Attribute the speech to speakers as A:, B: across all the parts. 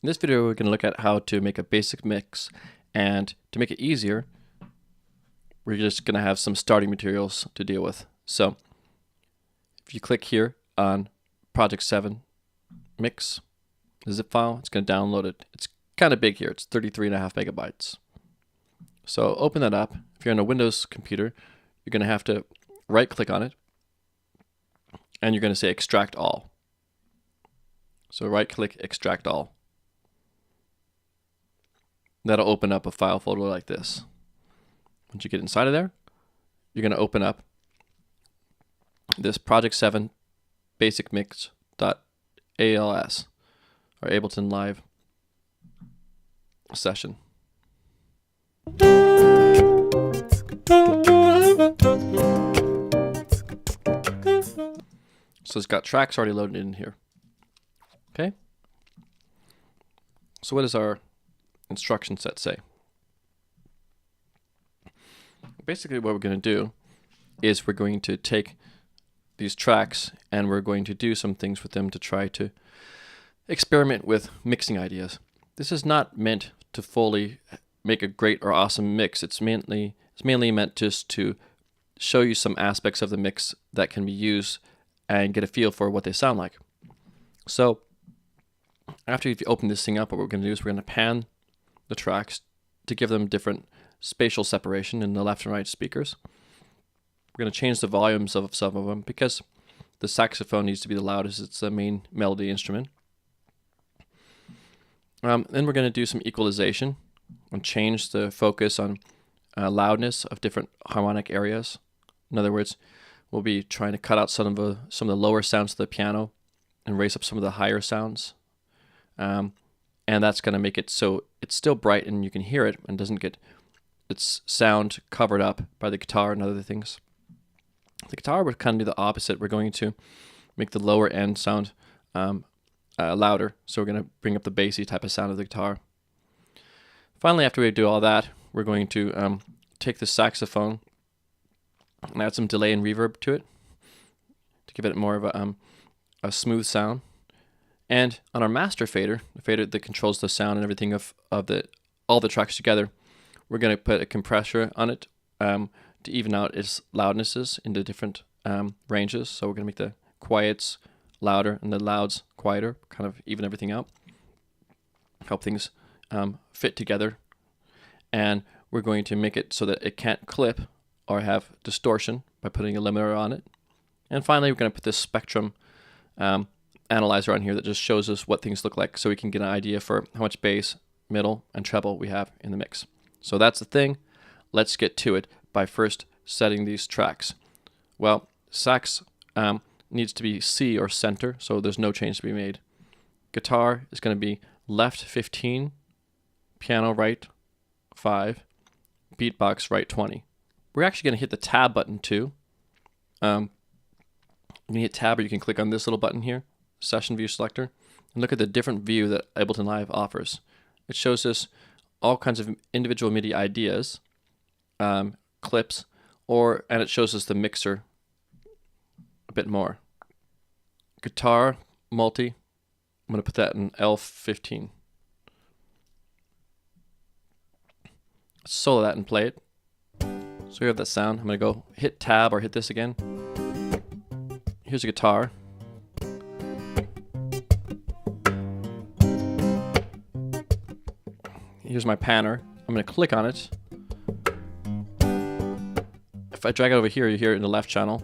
A: In this video, we're going to look at how to make a basic mix, and to make it easier, we're just going to have some starting materials to deal with. So if you click here on Project 7 Mix, the zip file, it's going to download it. It's kind of big here. It's 33.5 megabytes. So open that up. If you're on a Windows computer, you're going to have to right click on it, and you're going to say Extract All. So right click, Extract All. That'll open up a file folder like this. Once you get inside of there, you're going to open up this Project 7 Basic Mix.als, or Ableton Live session. So it's got tracks already loaded in here. Okay. So what does our instruction set say? Basically what we're going to do is we're going to take these tracks and we're going to do some things with them to try to experiment with mixing ideas. This is not meant to fully make a great or awesome mix. It's mainly meant just to show you some aspects of the mix that can be used and get a feel for what they sound like. So after you've opened this thing up, what we're going to do is we're going to pan the tracks to give them different spatial separation in the left and right speakers. We're going to change the volumes of some of them because the saxophone needs to be the loudest. It's the main melody instrument. Then we're going to do some equalization and change the focus on loudness of different harmonic areas. In other words, we'll be trying to cut out some of the lower sounds of the piano and raise up some of the higher sounds. And that's going to make it so it's still bright and you can hear it and doesn't get its sound covered up by the guitar and other things. The guitar would kind of do the opposite. We're going to make the lower end sound louder, so we're going to bring up the bassy type of sound of the guitar. Finally, after we do all that, we're going to take the saxophone and add some delay and reverb to it to give it more of a smooth sound. And on our master fader, the fader that controls the sound and everything of all the tracks together, we're going to put a compressor on it to even out its loudnesses into different ranges. So we're going to make the quiets louder and the louds quieter, kind of even everything out, help things fit together. And we're going to make it so that it can't clip or have distortion by putting a limiter on it. And finally, we're going to put this spectrum analyzer on here that just shows us what things look like, so we can get an idea for how much bass, middle, and treble we have in the mix. So that's the thing. Let's get to it by first setting these tracks. Well, sax needs to be C or center, so there's no change to be made. Guitar is going to be left 15, piano right 5, beatbox right 20. We're actually going to hit the tab button too. You can hit tab, or you can click on this little button here, Session View Selector, and look at the different view that Ableton Live offers. It shows us all kinds of individual MIDI ideas, clips, and it shows us the mixer a bit more. Guitar, multi, I'm going to put that in L15. Let's solo that and play it. So we have that sound. I'm going to go hit tab or hit this again. Here's a guitar. Here's my panner. I'm going to click on it. If I drag it over here, you hear it in the left channel.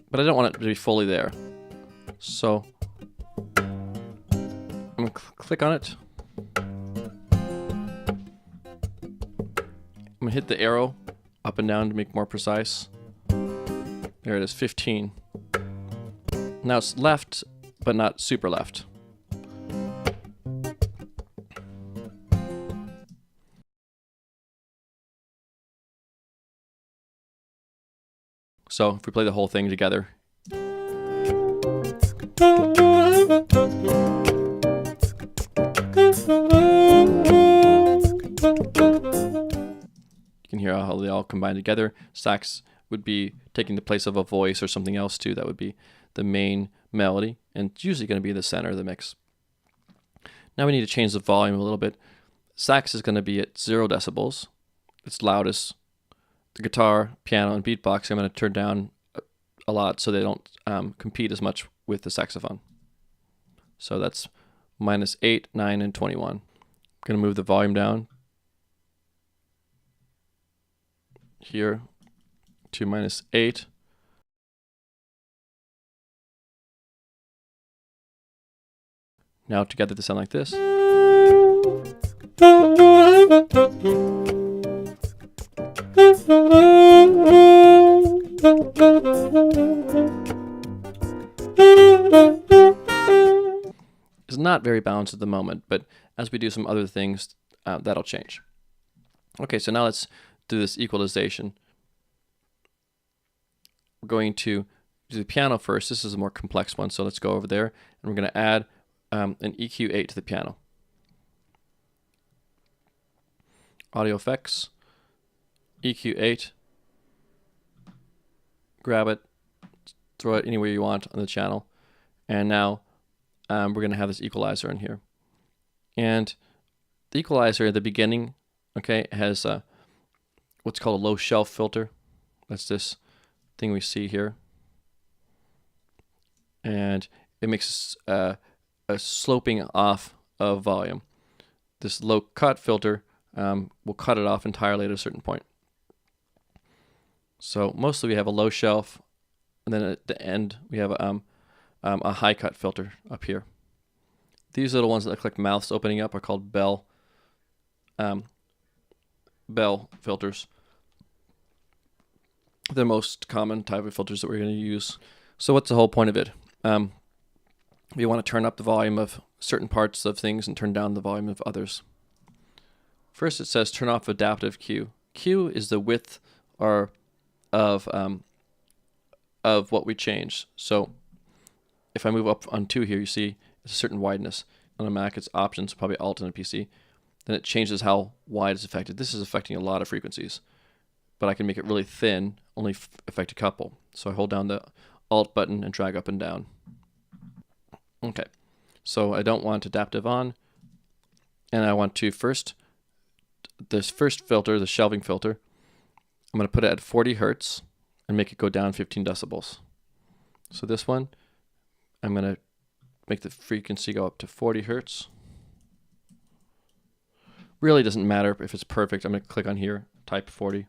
A: But I don't want it to be fully there. So I'm going to click on it. I'm going to hit the arrow up and down to make more precise. There it is, 15. Now it's left, but not super left. So if we play the whole thing together. You can hear how they all combine together. Sax would be taking the place of a voice or something else too. That would be the main melody, and it's usually going to be the center of the mix. Now we need to change the volume a little bit. Sax is going to be at 0 decibels. It's loudest. The guitar, piano, and beatbox I'm going to turn down a lot so they don't compete as much with the saxophone. So that's -8, 9, and 21. I'm going to move the volume down here to -8. Now together they sound like this. It's not very balanced at the moment, but as we do some other things, that'll change. Okay, so now let's do this equalization. We're going to do the piano first. This is a more complex one, so let's go over there, and we're going to add an EQ8 to the piano. Audio effects, EQ8, grab it, throw it anywhere you want on the channel, and now we're going to have this equalizer in here. And the equalizer at the beginning, okay, has what's called a low shelf filter. That's this thing we see here. And it makes a sloping off of volume. This low cut filter will cut it off entirely at a certain point. So mostly we have a low shelf, and then at the end we have a high cut filter up here. These little ones that look like mouths opening up are called bell filters. They're the most common type of filters that we're going to use. So what's the whole point of it? We want to turn up the volume of certain parts of things and turn down the volume of others. First it says turn off adaptive Q. Q is the width of what we change. So if I move up on 2 here, you see it's a certain wideness. On a Mac it's options, probably Alt on a PC. Then it changes how wide it's affected. This is affecting a lot of frequencies, but I can make it really thin, only affect a couple. So I hold down the Alt button and drag up and down. Okay, so I don't want adaptive on, and I want to this first filter, the shelving filter, I'm going to put it at 40 hertz and make it go down 15 decibels. So this one, I'm going to make the frequency go up to 40 hertz. Really doesn't matter if it's perfect. I'm going to click on here, type 40.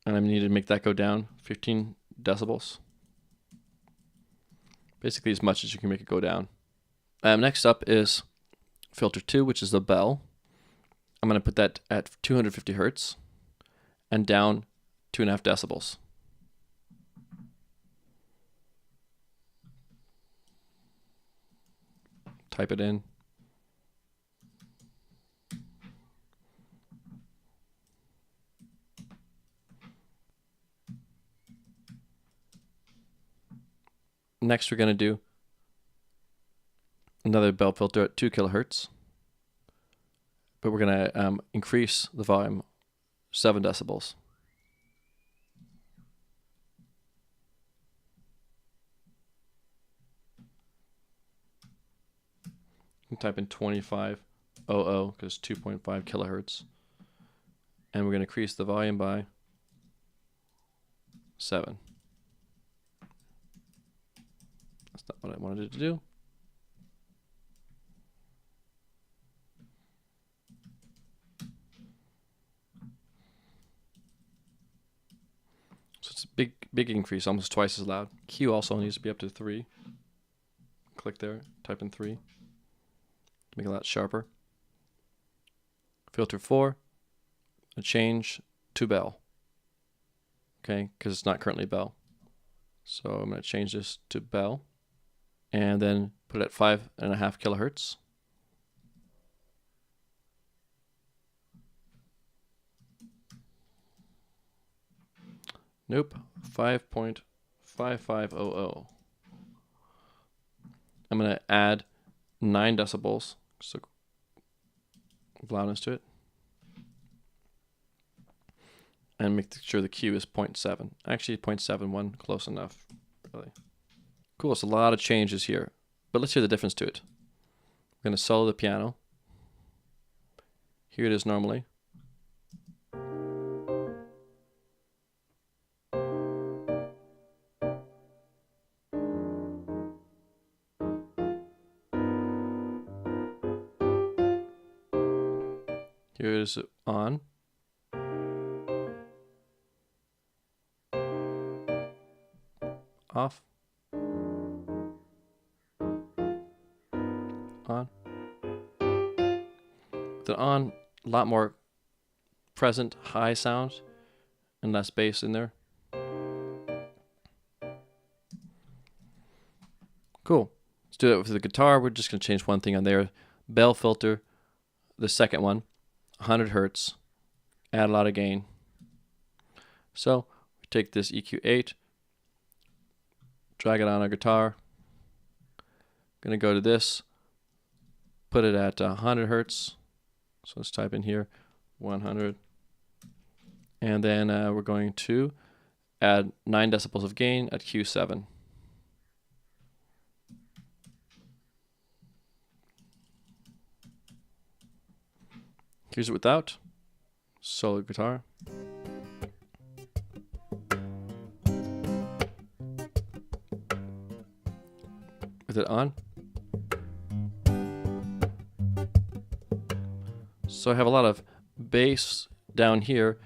A: And I need to make that go down 15 decibels. Basically as much as you can make it go down. Next up is filter 2, which is the bell. I'm going to put that at 250 hertz and down 2.5 decibels. Type it in. Next, we're going to do another bell filter at 2 kilohertz, but we're going to increase the volume 7 decibels. You can type in 2500 because 2.5 kilohertz, and we're going to increase the volume by 7. That's not what I wanted it to do. So it's a big increase, almost twice as loud. Q also needs to be up to 3. Click there, type in 3. Make it a lot sharper. Filter 4, a change to bell. Okay, because it's not currently bell. So I'm going to change this to bell, and then put it at 5.5 kilohertz. Nope, 5.5500. I'm going to add 9 decibels, so loudness to it, and make sure the Q is 0.7. Actually, 0.71, close enough, really. Cool, it's a lot of changes here, but let's hear the difference to it. I'm going to solo the piano. Here it is normally. Here it is on. Off. On. The on, a lot more present high sound and less bass in there. Cool. Let's do it with the guitar. We're just going to change one thing on there. Bell filter, the second one, 100 Hertz. Add a lot of gain. So we take this EQ8, drag it on our guitar. Going to go to this, put it at 100 Hertz. So let's type in here 100. And then we're going to add 9 decibels of gain at Q7. Here's it without. Solo guitar. With it on. So I have a lot of bass down here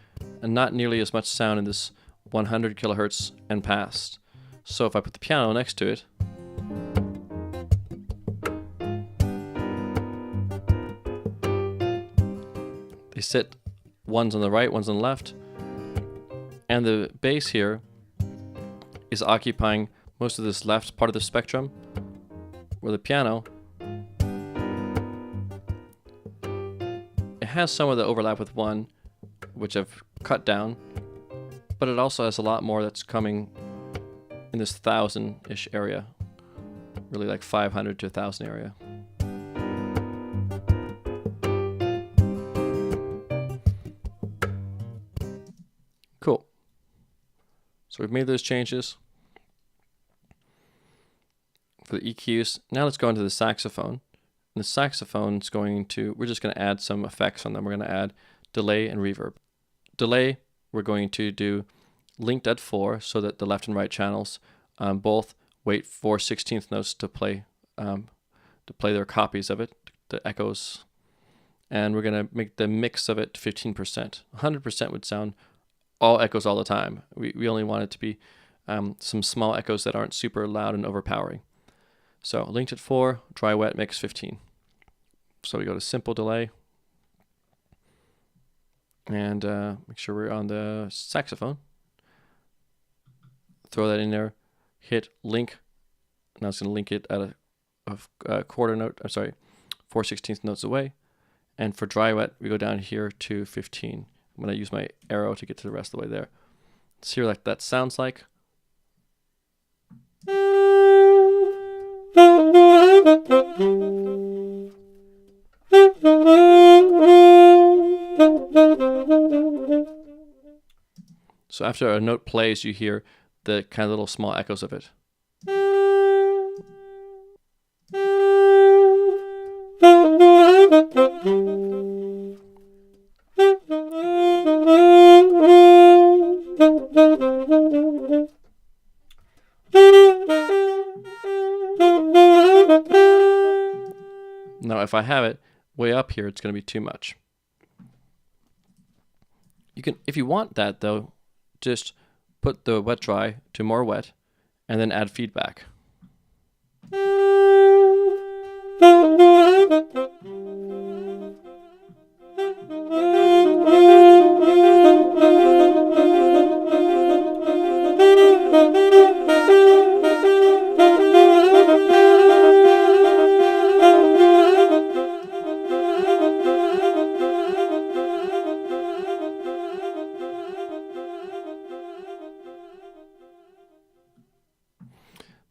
A: and not nearly as much sound in this 100 kilohertz and past. So if I put the piano next to it, they sit, one's on the right, one's on the left, and the bass here is occupying most of this left part of the spectrum, where the piano, it has some of the overlap with one, which I've cut down, but it also has a lot more that's coming in this 1,000-ish area, really like 500 to 1,000 area. Cool. So we've made those changes for the EQs. Now let's go into the saxophone. And the saxophone's going to, we're just going to add some effects on them. We're going to add delay and reverb. Delay, we're going to do linked at 4 so that the left and right channels both wait for 16th notes to play their copies of it, the echoes. And we're going to make the mix of it 15%. 100% would sound all echoes all the time. We only want it to be some small echoes that aren't super loud and overpowering. So linked at 4, dry wet mix 15. So we go to simple delay and make sure we're on the saxophone. Throw that in there, hit link. Now it's going to link it at a quarter note, 4/16 notes away. And for dry wet, we go down here to 15. I'm going to use my arrow to get to the rest of the way there. Let's hear what that sounds like. So after a note plays, you hear the kind of little small echoes of it. Now if I have it way up here, it's going to be too much. You can, if you want that though, just put the wet dry to more wet and then add feedback.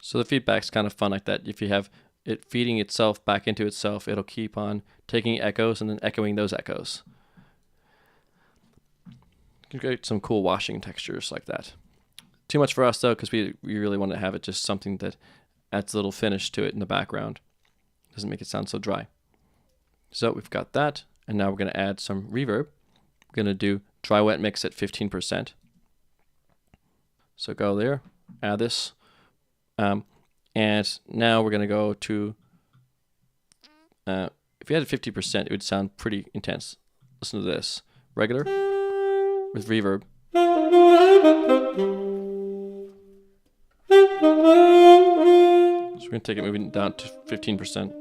A: So the feedback's kind of fun like that. If you have it feeding itself back into itself, it'll keep on taking echoes and then echoing those echoes. You can create some cool washing textures like that. Too much for us though, because we really want to have it just something that adds a little finish to it in the background. Doesn't make it sound so dry. So we've got that, and now we're going to add some reverb. We're going to do dry wet mix at 15%. So go there, add this, and now we're going to go to, if you had 50%, it would sound pretty intense. Listen to this, regular with reverb. So we're going to take it moving down to 15%.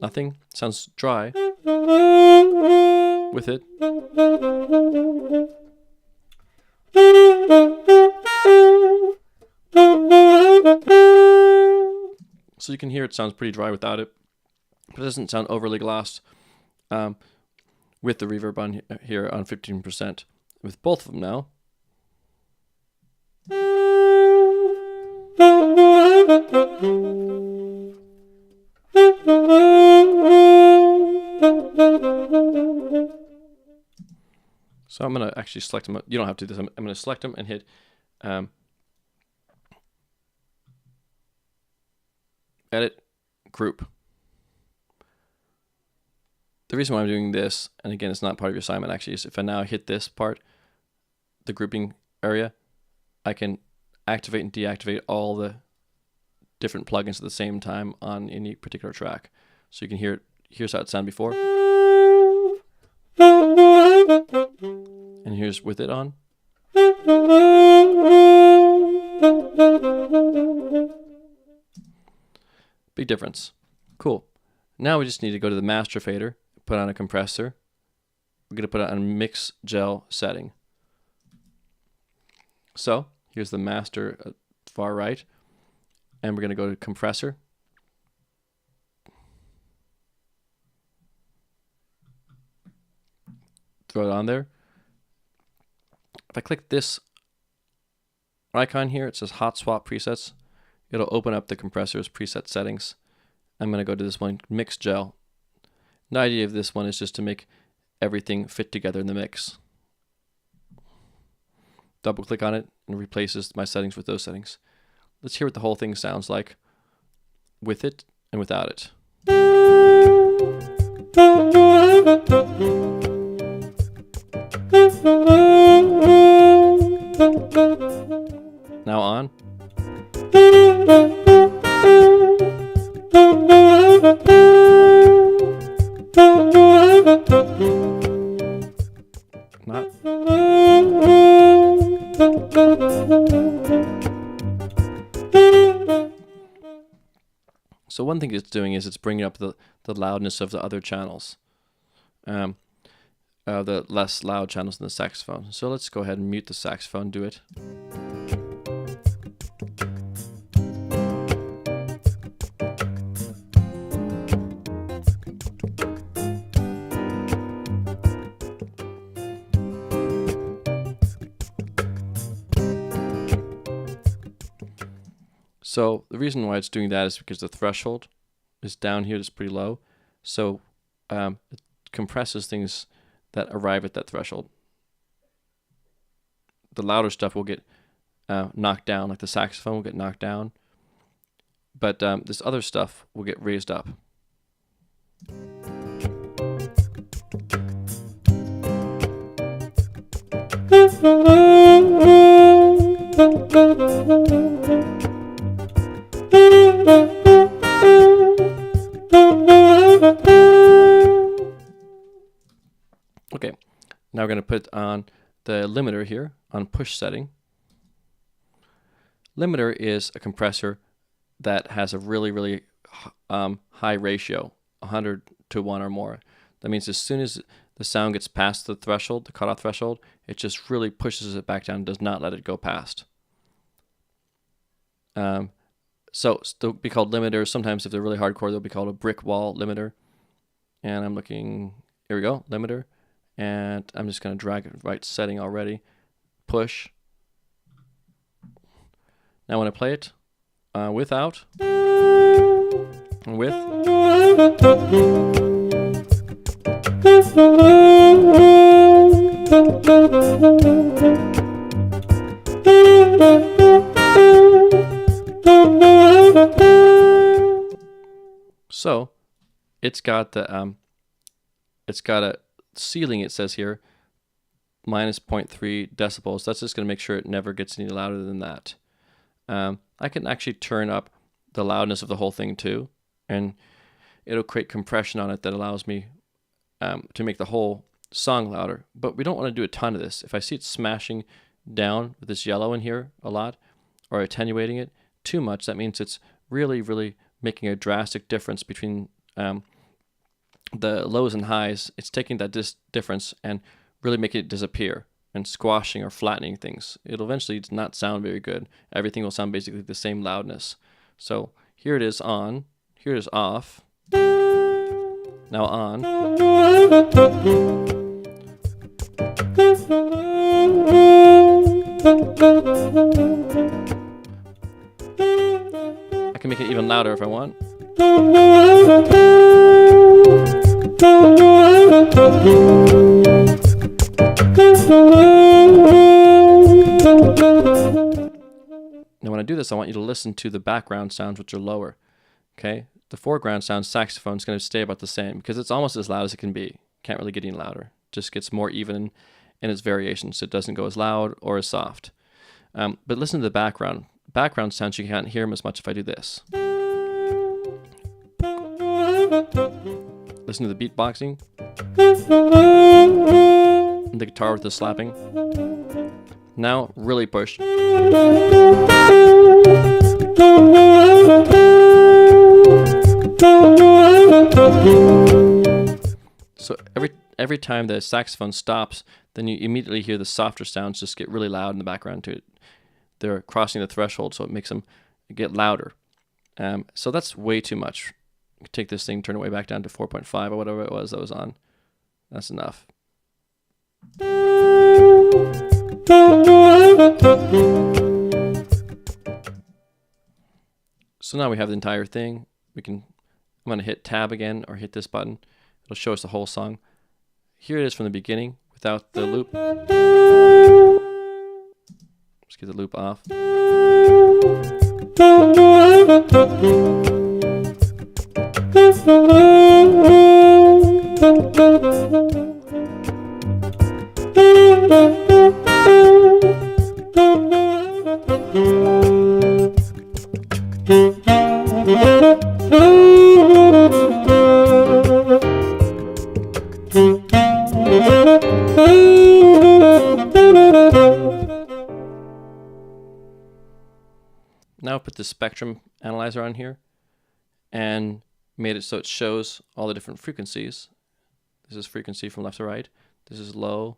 A: Nothing. Sounds dry. With it. So you can hear it sounds pretty dry without it, but it doesn't sound overly glossed with the reverb on here on 15%. With both of them now. So I'm going to actually select them. You don't have to do this. I'm going to select them and hit edit group. The reason why I'm doing this, and again, it's not part of your assignment actually, is if I now hit this part, the grouping area, I can activate and deactivate all the different plugins at the same time on any particular track. So you can hear it. Here's how it sounded before. And here's with it on. Big difference. Cool. Now we just need to go to the master fader, put on a compressor. We're going to put it on a mix gel setting. So here's the master far right. And we're going to go to compressor. Throw it on there. If I click this icon here, it says hot swap presets. It'll open up the compressor's preset settings. I'm going to go to this one, mix gel. The idea of this one is just to make everything fit together in the mix. Double click on it and replaces my settings with those settings. Let's hear what the whole thing sounds like with it and without it. Now on. Not. So one thing it's doing is it's bringing up the loudness of the other channels, the less loud channels in the saxophone. So let's go ahead and mute the saxophone, do it. So the reason why it's doing that is because the threshold is down here, it's pretty low. So it compresses things that arrive at that threshold. The louder stuff will get knocked down, like the saxophone will get knocked down. But this other stuff will get raised up. Okay, now we're going to put on the limiter here on push setting. Limiter is a compressor that has a really high ratio, 100 to 1 or more. That means as soon as the sound gets past the threshold, the cutoff threshold, it just really pushes it back down, does not let it go past. So they'll be called limiters. Sometimes if they're really hardcore, they'll be called a brick wall limiter. And I'm looking, here we go, limiter. And I'm just going to drag it right setting already. Push. Now when I play it, without, and with. So it's got a ceiling, it says here, minus 0.3 decibels. That's just going to make sure it never gets any louder than that. I can actually turn up the loudness of the whole thing too, and it'll create compression on it that allows me to make the whole song louder. But we don't want to do a ton of this. If I see it smashing down with this yellow in here a lot, or attenuating it too much, that means it's really, really making a drastic difference between the lows and highs. It's taking that difference and really making it disappear and squashing or flattening things. It'll eventually not sound very good. Everything will sound basically the same loudness. So here it is on, here it is off, now on. I can make it even louder if I want. Now when I do this, I want you to listen to the background sounds, which are lower. Okay, the foreground sound, saxophone, is going to stay about the same because it's almost as loud as it can be. Can't really get any louder. Just gets more even in its variations. So it doesn't go as loud or as soft. But listen to the background. Background sounds, you can't hear them as much if I do this. Listen to the beatboxing. And the guitar with the slapping. Now really push. So every time the saxophone stops, then you immediately hear the softer sounds just get really loud in the background to it. They're crossing the threshold, so it makes them get louder. So that's way too much. Take this thing, turn it way back down to 4.5 or whatever it was that was on. That's enough. So now we have the entire thing. I'm going to hit tab again or hit this button. It'll show us the whole song. Here it is from the beginning without the loop. Let's get the loop off. Now put the spectrum analyzer on here and made it so it shows all the different frequencies. This is frequency from left to right. This is low,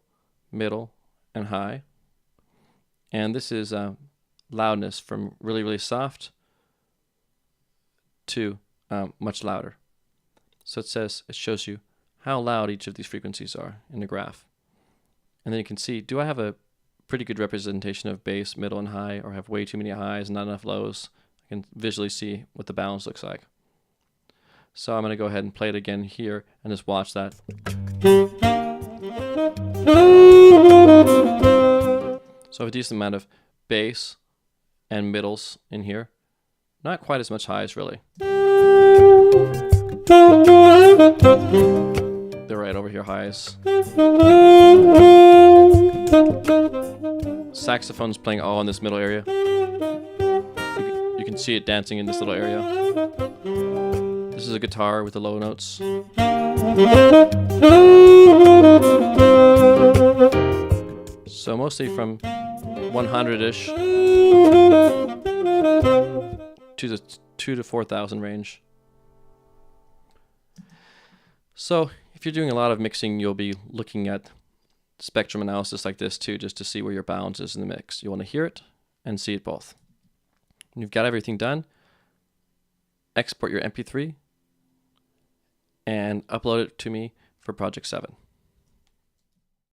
A: middle, and high. And this is loudness from really, really soft to much louder. So it shows you how loud each of these frequencies are in the graph. And then you can see, do I have a pretty good representation of bass, middle, and high, or have way too many highs, not enough lows? I can visually see what the balance looks like. So I'm going to go ahead and play it again here and just watch that. So I have a decent amount of bass and middles in here. Not quite as much highs, really. They're right over here, highs. Saxophone's playing all in this middle area. You can see it dancing in this little area. This is a guitar with the low notes. So mostly from 100-ish to the 2,000 to 4,000 range. So if you're doing a lot of mixing, you'll be looking at spectrum analysis like this too, just to see where your balance is in the mix. You want to hear it and see it both. When you've got everything done, export your MP3 and upload it to me for Project 7.